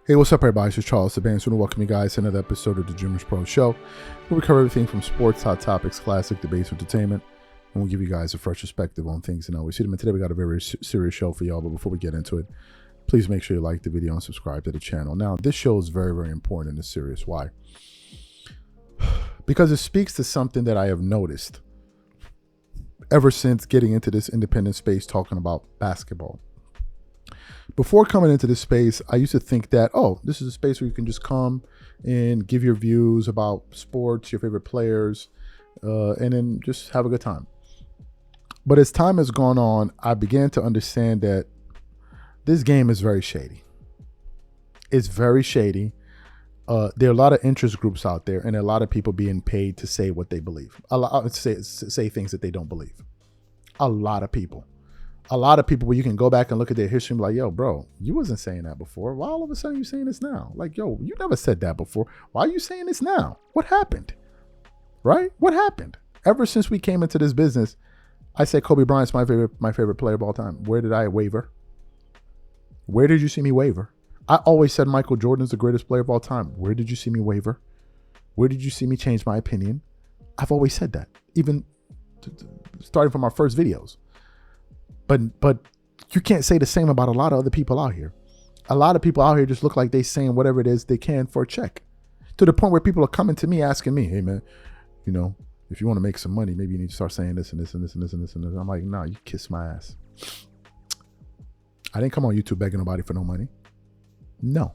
Hey, what's up, everybody? This is Charles the Band. So, I want to welcome you guys to another episode of the Dreamers Pro Show, where we cover everything from sports, hot topics, classic debates, entertainment, and we'll give you guys a fresh perspective on things and how we see them. And today we got a very serious show for y'all. But before we get into it, please make sure you like the video and subscribe to the channel. Now, this show is very, very important and it's serious. Why? Because it speaks to something that I have noticed ever since getting into this independent space talking about basketball. Before coming into this space, I used to think that, oh, this is a space where you can just come and give your views about sports, your favorite players, and then just have a good time. But as time has gone on, I began to understand that this game is very shady. It's very shady. There are a lot of interest groups out there, and a lot of people being paid to say what they believe. Say things that they don't believe. A lot of people where you can go back and look at their history and be like, yo, bro, you wasn't saying that before. Why all of a sudden you saying this now? Like, yo, you never said that before. Why are you saying this now? What happened? Right? What happened? Ever since we came into this business, I said Kobe Bryant's my favorite player of all time. Where did I waver? Where did you see me waver? I always said Michael Jordan is the greatest player of all time. Where did you see me waver? Where did you see me change my opinion? I've always said that, even starting from our first videos. But you can't say the same about a lot of other people out here. A lot of people out here just look like they saying whatever it is they can for a check. To the point where people are coming to me asking me, hey man, you know, if you want to make some money, maybe you need to start saying this and this and this and this and this and this. I'm like, nah, you kiss my ass. I didn't come on YouTube begging nobody for no money. No,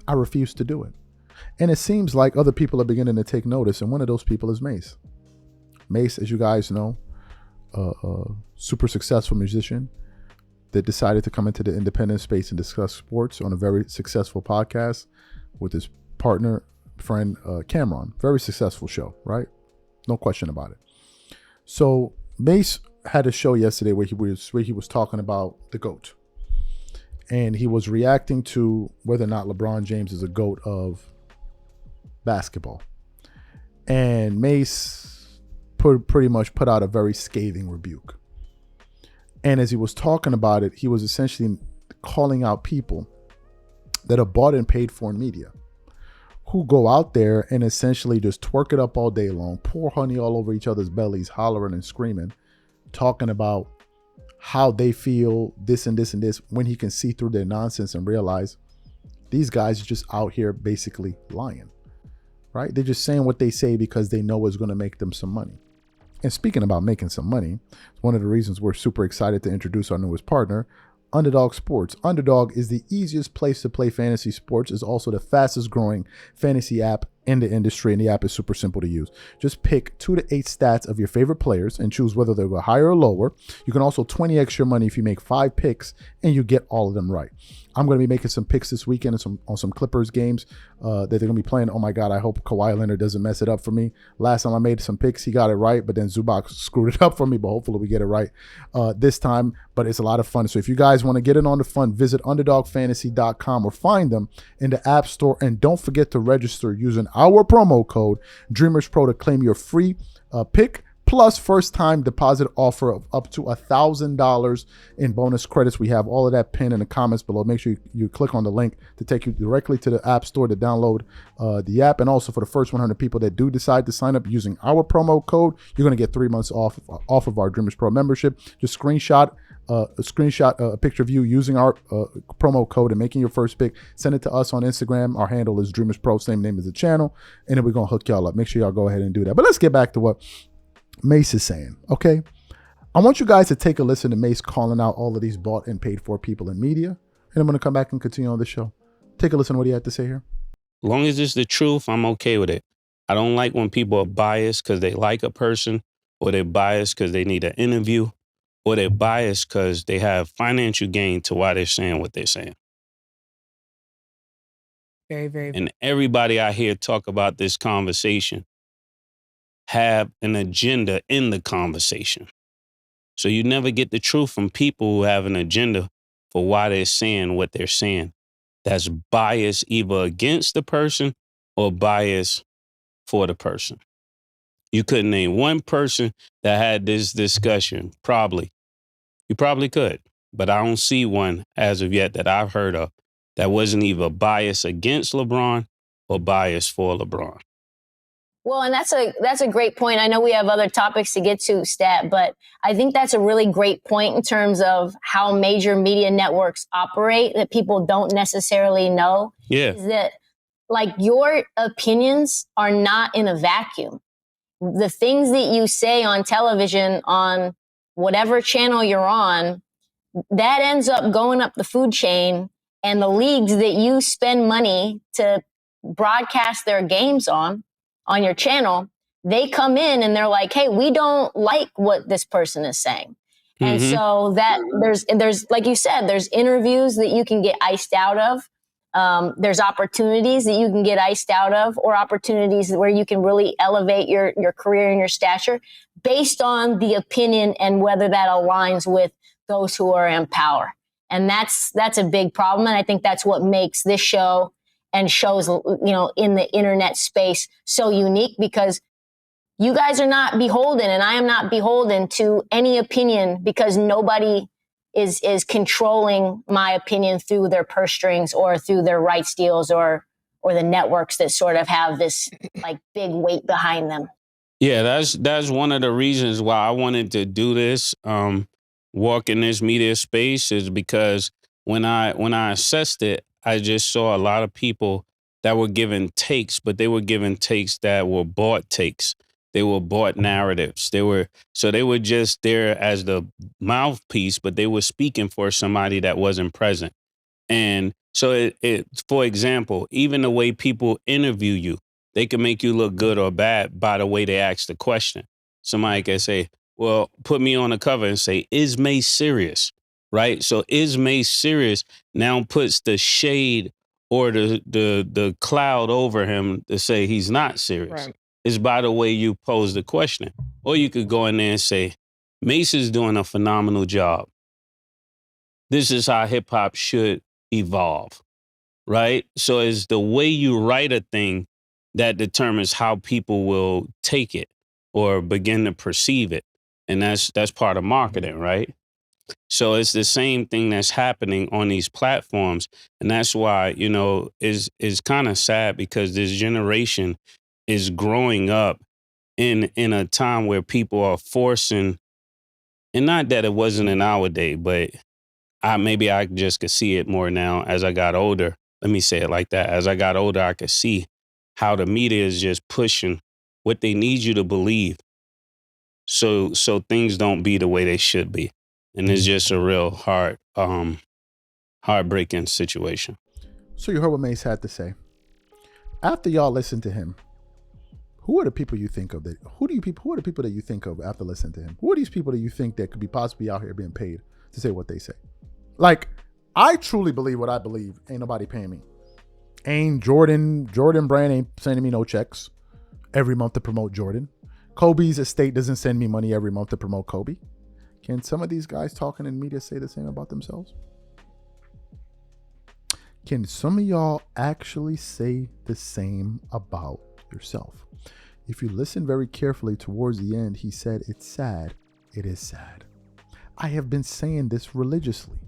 I refuse to do it. And it seems like other people are beginning to take notice, and one of those people is Mace. Mace, as you guys know, super successful musician that decided to come into the independent space and discuss sports on a very successful podcast with his partner, friend, Cameron. Very successful show, right? No question about it. So Mace had a show yesterday where he was talking about the GOAT. And he was reacting to whether or not LeBron James is a GOAT of basketball. And Mace pretty much put out a very scathing rebuke. And as he was talking about it, he was essentially calling out people that are bought and paid for in media, who go out there and essentially just twerk it up all day long, pour honey all over each other's bellies, hollering and screaming, talking about how they feel this and this and this, when he can see through their nonsense and realize these guys are just out here basically lying, right? They're just saying what they say because they know it's going to make them some money. And speaking about making some money, one of the reasons we're super excited to introduce our newest partner, Underdog Sports. Underdog is the easiest place to play fantasy sports. It's also the fastest growing fantasy app in the industry, and the app is super simple to use. Just pick 2 to 8 stats of your favorite players and choose whether they'll go higher or lower. You can also 20x your money if you make 5 picks and you get all of them right. I'm going to be making some picks this weekend on some Clippers games that they're going to be playing. Oh my God, I hope Kawhi Leonard doesn't mess it up for me. Last time I made some picks, he got it right, but then Zubac screwed it up for me, but hopefully we get it right this time. But it's a lot of fun. So if you guys want to get in on the fun, visit underdogfantasy.com or find them in the App Store. And don't forget to register using our promo code DreamersPro to claim your free pick, plus first-time deposit offer of up to $1,000 in bonus credits. We have all of that pinned in the comments below. Make sure you click on the link to take you directly to the App Store to download the app. And also for the first 100 people that do decide to sign up using our promo code, you're going to get 3 months off of our Dreamers Pro membership. Just screenshot a picture of you using our promo code and making your first pick. Send it to us on Instagram. Our handle is Dreamers Pro, same name as the channel. And then we're going to hook y'all up. Make sure y'all go ahead and do that. But let's get back to what Mace is saying, okay? I want you guys to take a listen to Mace calling out all of these bought and paid for people in media. And I'm going to come back and continue on the show. Take a listen to what he had to say here. As long as it's the truth, I'm okay with it. I don't like when people are biased because they like a person, or they're biased because they need an interview, or they're biased because they have financial gain to why they're saying what they're saying. Very, very. And everybody I hear talk about this conversation have an agenda in the conversation. So you never get the truth from people who have an agenda for why they're saying what they're saying. That's bias either against the person or bias for the person. You couldn't name one person that had this discussion. Probably. You probably could, but I don't see one as of yet that I've heard of that wasn't either biased against LeBron or biased for LeBron. Well, and that's a great point. I know we have other topics to get to, Stat, but I think that's a really great point in terms of how major media networks operate that people don't necessarily know. Yeah. Is that like your opinions are not in a vacuum. The things that you say on television, on whatever channel you're on, that ends up going up the food chain, and the leagues that you spend money to broadcast their games on your channel, they come in and they're like, hey, we don't like what this person is saying. Mm-hmm. And so that there's, like you said, there's interviews that you can get iced out of. There's opportunities that you can get iced out of, or opportunities where you can really elevate your career and your stature based on the opinion and whether that aligns with those who are in power. And that's a big problem. And I think that's what makes this show and shows, in the internet space so unique, because you guys are not beholden, and I am not beholden to any opinion, because nobody is controlling my opinion through their purse strings or through their rights deals or the networks that sort of have this like big weight behind them. Yeah, that's one of the reasons why I wanted to do this, walk in this media space, is because when I assessed it, I just saw a lot of people that were giving takes, but they were giving takes that were bought takes. They were bought narratives. They were just there as the mouthpiece, but they were speaking for somebody that wasn't present. And so for example, even the way people interview you, they can make you look good or bad by the way they ask the question. Somebody can say, well, put me on the cover and say, is Mace serious? Right? So is Mace serious now puts the shade or the cloud over him to say he's not serious. Right. Is by the way you pose the question. Or you could go in there and say, Mace is doing a phenomenal job. This is how hip hop should evolve, right? So it's the way you write a thing that determines how people will take it or begin to perceive it. And that's part of marketing, right? So it's the same thing that's happening on these platforms. And that's why, is kind of sad, because this generation is growing up in a time where people are forcing, and not that it wasn't in our day, but maybe I just could see it more now as I got older. Let me say it like that. As I got older, I could see how the media is just pushing what they need you to believe. So things don't be the way they should be. And it's just a real heartbreaking situation. So you heard what Mace had to say. After y'all listen to him, who are the people you think of who are the people that you think of after listening to him? Who are these people that you think that could be possibly out here being paid to say what they say? Like, I truly believe what I believe. Ain't nobody paying me. Ain't Jordan Brand ain't sending me no checks every month to promote Jordan. Kobe's estate doesn't send me money every month to promote Kobe. Can some of these guys talking in media say the same about themselves? Can some of y'all actually say the same about yourself? If you listen very carefully towards the end, he said, it's sad. It is sad. I have been saying this religiously.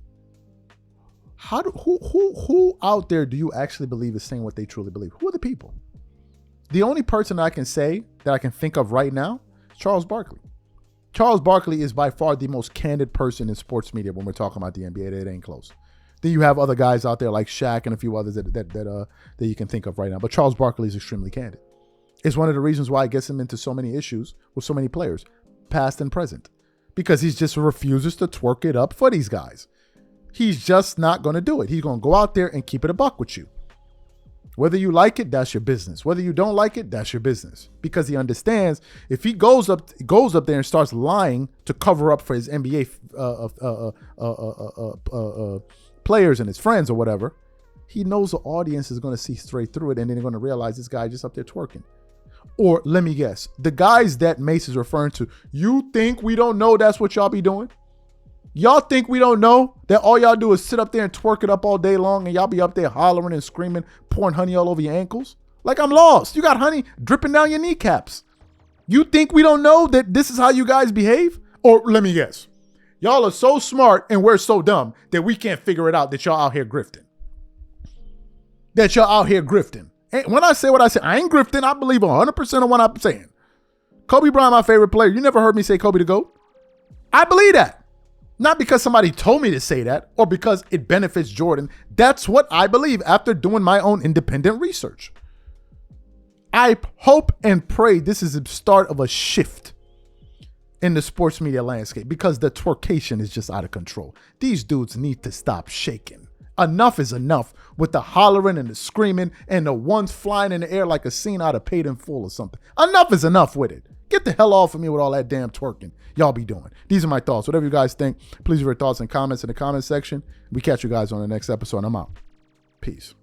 Who out there do you actually believe is saying what they truly believe? Who are the people? The only person I can say that I can think of right now is Charles Barkley. Charles Barkley is by far the most candid person in sports media when we're talking about the NBA. It ain't close. Then you have other guys out there like Shaq and a few others that you can think of right now. But Charles Barkley is extremely candid. It's one of the reasons why it gets him into so many issues with so many players, past and present, because he just refuses to twerk it up for these guys. He's just not going to do it. He's going to go out there and keep it a buck with you. Whether you like it, that's your business. Whether you don't like it, that's your business. Because he understands if he goes up there and starts lying to cover up for his NBA players and his friends or whatever, he knows the audience is going to see straight through it, and then they're going to realize this guy just up there twerking. Or let me guess, the guys that Mace is referring to, you think we don't know that's what y'all be doing? Y'all think we don't know that all y'all do is sit up there and twerk it up all day long, and y'all be up there hollering and screaming, pouring honey all over your ankles? Like, I'm lost. You got honey dripping down your kneecaps. You think we don't know that this is how you guys behave? Or let me guess, y'all are so smart and we're so dumb that we can't figure it out that y'all out here grifting. that you're out here grifting. And when I say what I say, I ain't grifting. I believe 100% of what I'm saying. Kobe Bryant, my favorite player. You never heard me say Kobe the GOAT. I believe that. Not because somebody told me to say that or because it benefits Jordan. That's what I believe after doing my own independent research. I hope and pray this is the start of a shift in the sports media landscape because the twercation is just out of control. These dudes need to stop shaking. Enough is enough with the hollering and the screaming and the ones flying in the air like a scene out of Paid in Full or something. Enough is enough with it. Get the hell off of me with all that damn twerking y'all be doing. These are my thoughts. Whatever you guys think, please leave your thoughts and comments in the comment section. We catch you guys on the next episode. I'm out. Peace.